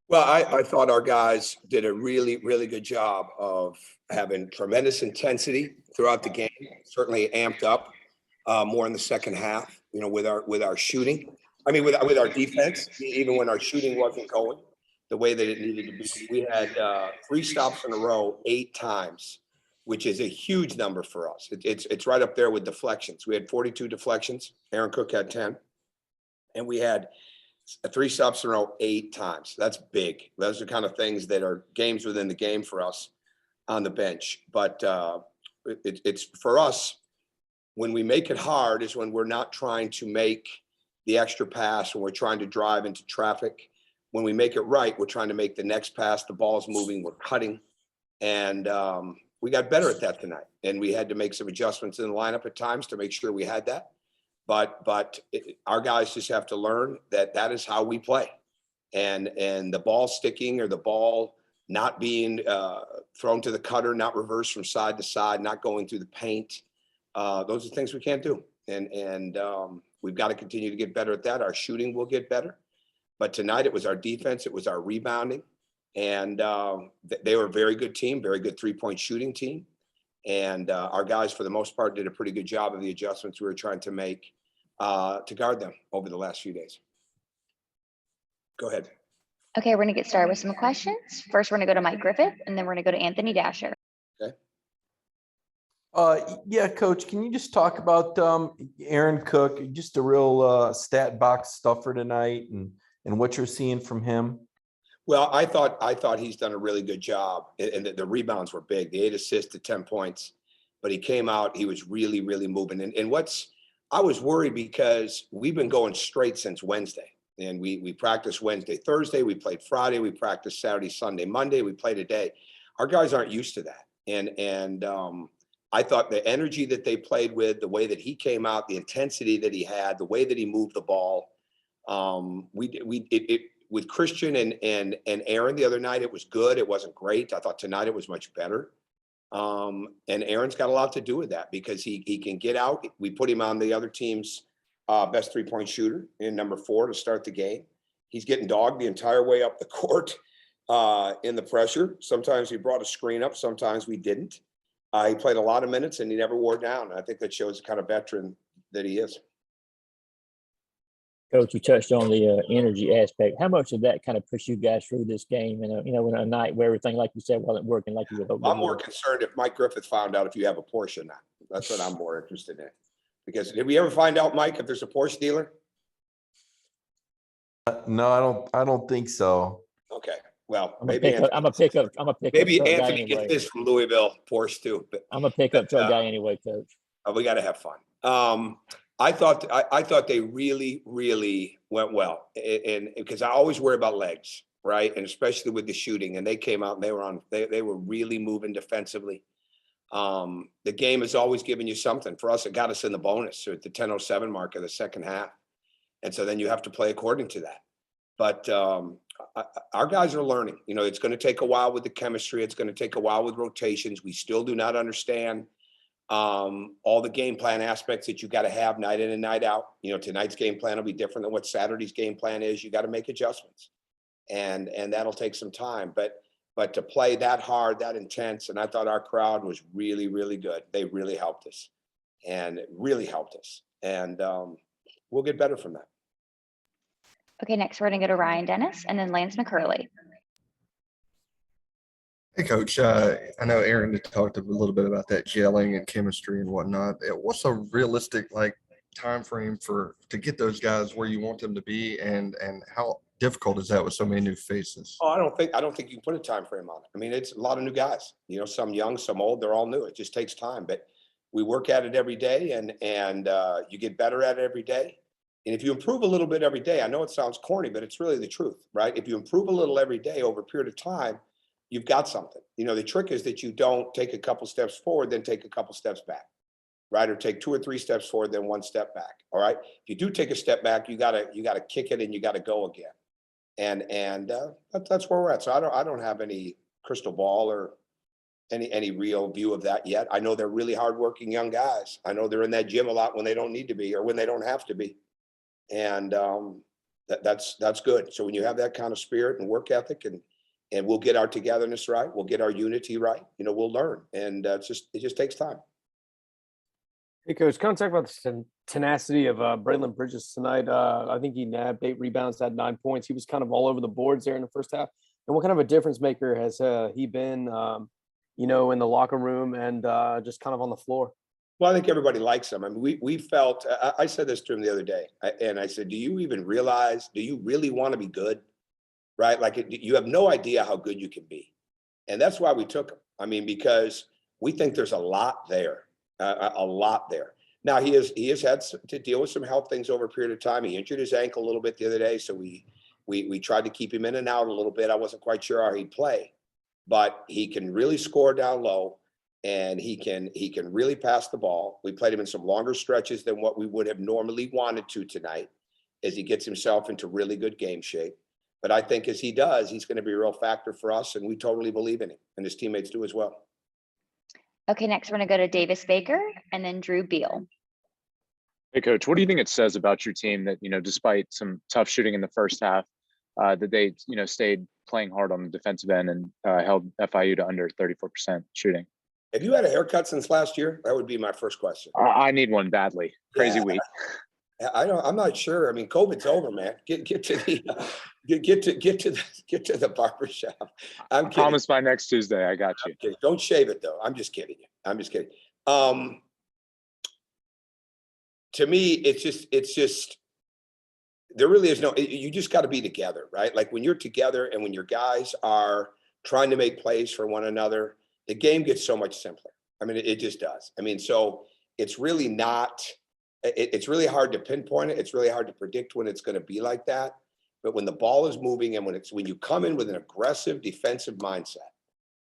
Well, I thought our guys did a really, really good job of having tremendous intensity throughout the game. Certainly amped up more in the second half. With our shooting. I mean, with our defense, even when our shooting wasn't going the way that it needed to be. We had three stops in a row 8 times, which is a huge number for us. It's right up there with deflections. We had 42 deflections. Aaron Cook had 10, and we had three stops in a row 8 times. That's big. Those are kind of things that are games within the game for us on the bench. But it's for us, when we make it hard is when we're not trying to make the extra pass, when we're trying to drive into traffic. When we make it right, we're trying to make the next pass. The ball's moving, we're cutting. And we got better at that tonight. And we had to make some adjustments in the lineup at times to make sure we had that. But our guys just have to learn that is how we play, and the ball sticking or the ball not being thrown to the cutter, not reversed from side to side, not going through the paint. Those are things we can't do, and we've got to continue to get better at that. Our shooting will get better, but tonight it was our defense, it was our rebounding, and they were a very good team, very good 3-point shooting team. And our guys, for the most part, did a pretty good job of the adjustments we were trying to make to guard them over the last few days. Go ahead. Okay, we're going to get started with some questions. First, we're going to go to Mike Griffith, and then we're going to go to Anthony Dasher. Okay. Yeah, Coach, can you just talk about Aaron Cook, just a real stat box stuffer tonight, and what you're seeing from him? Well, I thought he's done a really good job, and the rebounds were big. The 8 assists to 10 points, but he came out. He was really, really moving. And I was worried because we've been going straight since Wednesday, and we practiced Wednesday, Thursday. We played Friday. We practiced Saturday, Sunday, Monday. We played a day. Our guys aren't used to that, and I thought the energy that they played with, the way that he came out, the intensity that he had, the way that he moved the ball, with Christian and Aaron the other night, it was good. It wasn't great. I thought tonight it was much better. And Aaron's got a lot to do with that because he can get out. We put him on the other team's best 3-point shooter in number 4 to start the game. He's getting dogged the entire way up the court in the pressure. Sometimes we brought a screen up. Sometimes we didn't. He played a lot of minutes and he never wore down. I think that shows the kind of veteran that he is. Coach, you touched on the energy aspect. How much did that kind of push you guys through this game? And in a night where everything, like you said, wasn't working like you would hope. I'm more concerned if Mike Griffith found out if you have a Porsche or not. That's what I'm more interested in. Because did we ever find out, Mike, if there's a Porsche dealer? No, I don't think so. Okay. Well, I'm a pickup. Maybe truck Anthony guy gets anyway. this from Louisville Porsche too. But I'm a pickup truck guy anyway, Coach. we got to have fun. I thought they really, really went well, and because I always worry about legs, right, and especially with the shooting. And they came out and they were really moving defensively. The game has always given you something. For us, it got us in the bonus at the 10:07 mark of the second half, and so then you have to play according to that. But our guys are learning. It's going to take a while with the chemistry. It's going to take a while with rotations. We still do not understand all the game plan aspects that you got to have night in and night out. Tonight's game plan will be different than what Saturday's game plan is. You got to make adjustments, and that'll take some time. But to play that hard, that intense, and I thought our crowd was really, really good. They really helped us, and we'll get better from that. Okay, next we're going to go to Ryan Dennis and then Lance McCurley. Hey, Coach. I know Aaron had talked a little bit about that gelling and chemistry and whatnot. What's a realistic time frame to get those guys where you want them to be, and how difficult is that with so many new faces? Oh, I don't think you can put a time frame on it. I mean, it's a lot of new guys. Some young, some old. They're all new. It just takes time, but we work at it every day, and you get better at it every day. And if you improve a little bit every day, I know it sounds corny, but it's really the truth, right? If you improve a little every day over a period of time, you've got something. The trick is that you don't take a couple steps forward, then take a couple steps back, right? Or take 2 or 3 steps forward, then 1 step back. All right. If you do take a step back, you gotta kick it and you gotta go again. And that's where we're at. So I don't have any crystal ball or any real view of that yet. I know they're really hardworking young guys. I know they're in that gym a lot when they don't need to be or when they don't have to be. And That's good. So when you have that kind of spirit and work ethic, and we'll get our togetherness right, we'll get our unity right, we'll learn. And it just takes time. Hey, Coach, kind of talk about the tenacity of Braylon Bridges tonight. I think he nabbed 8 rebounds, had 9 points. He was kind of all over the boards there in the first half. And what kind of a difference maker has he been, in the locker room and just kind of on the floor? Well, I think everybody likes him. I mean, we felt, I said this to him the other day, and I said, do you even realize, do you really want to be good? Right? Like, you have no idea how good you can be. And that's why we took him. I mean, because we think there's a lot there, a lot there. Now, he has had to deal with some health things over a period of time. He injured his ankle a little bit the other day, so we tried to keep him in and out a little bit. I wasn't quite sure how he'd play, but he can really score down low, and he can really pass the ball. We played him in some longer stretches than what we would have normally wanted to tonight, as he gets himself into really good game shape. But I think as he does, he's going to be a real factor for us, and we totally believe in him, and his teammates do as well. Okay, next we're going to go to Davis Baker and then Drew Beal. Hey, Coach, what do you think it says about your team that, despite some tough shooting in the first half, that they, stayed playing hard on the defensive end and held FIU to under 34% shooting? Have you had a haircut since last year? That would be my first question. I need one badly. Crazy week. I'm not sure. I mean, COVID's over, man. Get to the barber shop. I'm kidding. Promise by next Tuesday. I got you. Don't shave it though. I'm just kidding you. I'm just kidding. To me, it's just there really is no. You just got to be together, right? Like when you're together and when your guys are trying to make plays for one another, the game gets so much simpler. I mean, it just does. I mean, so it's really not. It's really hard to pinpoint it. It's really hard to predict when it's going to be like that. But when the ball is moving and when you come in with an aggressive defensive mindset,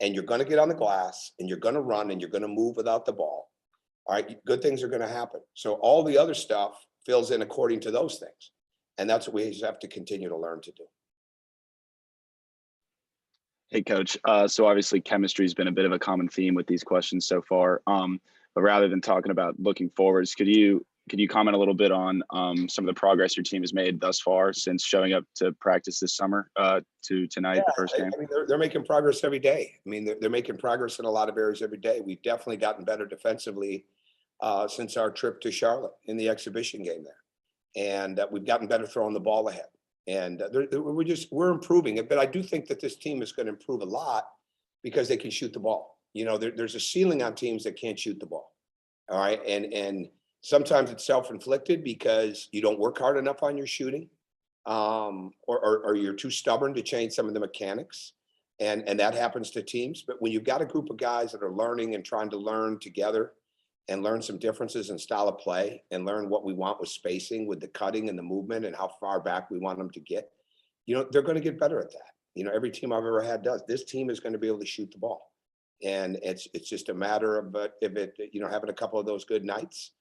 and you're going to get on the glass and you're going to run and you're going to move without the ball, all right, good things are going to happen. So all the other stuff fills in according to those things. And that's what we just have to continue to learn to do. Hey, Coach. So obviously chemistry has been a bit of a common theme with these questions so far. But rather than talking about looking forwards, could you comment a little bit on some of the progress your team has made thus far since showing up to practice this summer to tonight, the first game? I mean, they're making progress every day. I mean, they're making progress in a lot of areas every day. We've definitely gotten better defensively since our trip to Charlotte in the exhibition game there. And we've gotten better throwing the ball ahead. And we're improving it. But I do think that this team is going to improve a lot because they can shoot the ball. There's a ceiling on teams that can't shoot the ball. All right. And sometimes it's self-inflicted because you don't work hard enough on your shooting, or you're too stubborn to change some of the mechanics. And that happens to teams. But when you've got a group of guys that are learning and trying to learn together and learn some differences in style of play and learn what we want with spacing, with the cutting and the movement and how far back we want them to get, they're going to get better at that. Every team I've ever had does. This team is going to be able to shoot the ball. And it's just a matter of having a couple of those good nights,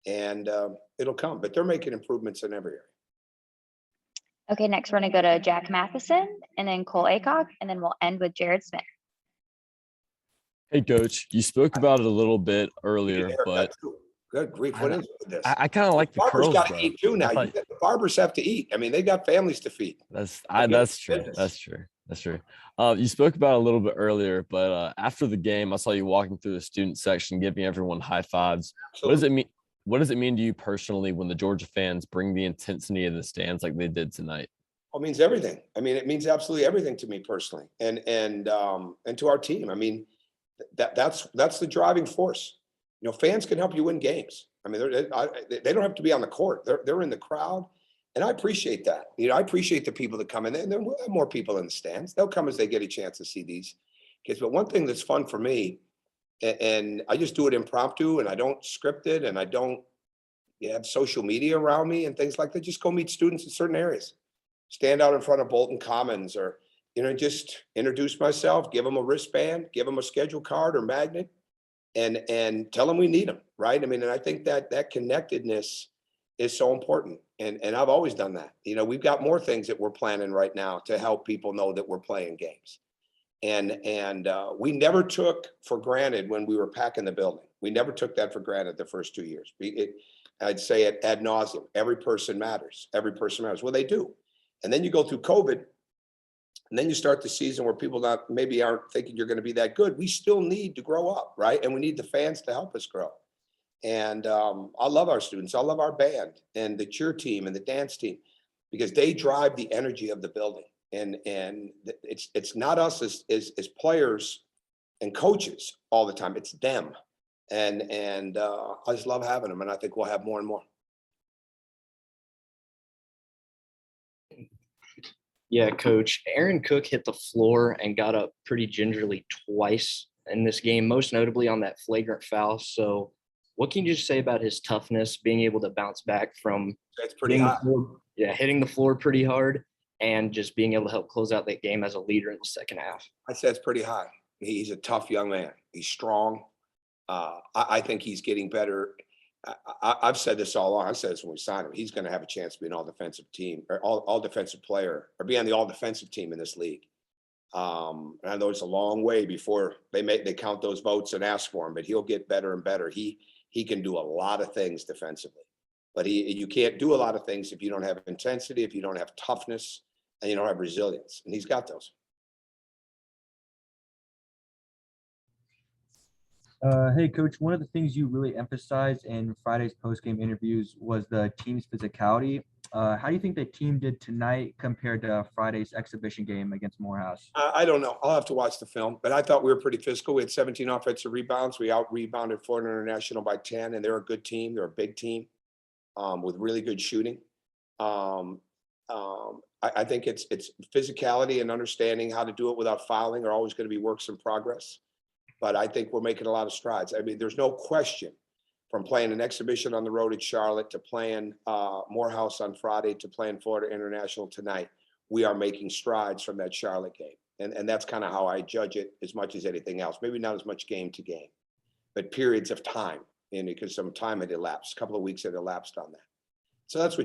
and it'll come. But they're making improvements in every area. Okay, next we're going to go to Jack Matheson and then Cole Acock, and then we'll end with Jared Smith. Hey, Coach, you spoke about it a little bit earlier, but good grief, what is this? I kind of like the Barbers curls. got to eat too now. The barbers have to eat. I mean, they got families to feed. That's true. That's true. That's true. You spoke about it a little bit earlier, but after the game, I saw you walking through the student section, giving everyone high fives. Absolutely. What does it mean? What does it mean to you personally when the Georgia fans bring the intensity in the stands like they did tonight? Well, it means everything. I mean, it means absolutely everything to me personally, and to our team. I mean, that's the driving force. Fans can help you win games. I mean, they don't have to be on the court. They're in the crowd, and I appreciate that. I appreciate the people that come in, and we'll have more people in the stands. They'll come as they get a chance to see these kids. But one thing that's fun for me, and I just do it impromptu, and I don't script it, and I don't have social media around me and things like that. Just go meet students in certain areas, stand out in front of Bolton Commons, or just introduce myself, give them a wristband, give them a schedule card or magnet, and tell them we need them, right? I mean, and I think that connectedness is so important. And I've always done that. We've got more things that we're planning right now to help people know that we're playing games. And we never took for granted when we were packing the building. We never took that for granted the first 2 years. I'd say it ad nauseum. Every person matters. Every person matters. Well, they do. And then you go through COVID, and then you start the season where people maybe aren't thinking you're going to be that good. We still need to grow up, right? And we need the fans to help us grow. And I love our students. I love our band and the cheer team and the dance team, because they drive the energy of the building. And it's not us as players and coaches all the time. It's them. And I just love having them. And I think we'll have more and more. Yeah, Coach. Aaron Cook hit the floor and got up pretty gingerly twice in this game, most notably on that flagrant foul. So what can you just say about his toughness, being able to bounce back from That's pretty high. hitting the floor pretty hard, and just being able to help close out that game as a leader in the second half? I said it's pretty high. He's a tough young man. He's strong. I think he's getting better. I've said this all along. I said this when we signed him. He's going to have a chance to be an all-defensive team or all defensive player, or be on the all-defensive team in this league. And I know it's a long way before they count those votes and ask for him, but he'll get better and better. He can do a lot of things defensively, but you can't do a lot of things if you don't have intensity, if you don't have toughness, and you don't have resilience. And he's got those. Hey, Coach, one of the things you really emphasized in Friday's post-game interviews was the team's physicality. How do you think the team did tonight compared to Friday's exhibition game against Morehouse? I don't know. I'll have to watch the film, but I thought we were pretty physical. We had 17 offensive rebounds. We out-rebounded Florida International by 10, and they're a good team. They're a big team with really good shooting. I think it's physicality and understanding how to do it without fouling are always going to be works in progress. But I think we're making a lot of strides. I mean, there's no question, from playing an exhibition on the road at Charlotte to playing Morehouse on Friday to playing Florida International tonight, we are making strides from that Charlotte game. And that's kind of how I judge it as much as anything else. Maybe not as much game to game, but periods of time. And because some time had elapsed, a couple of weeks had elapsed on that. So that's what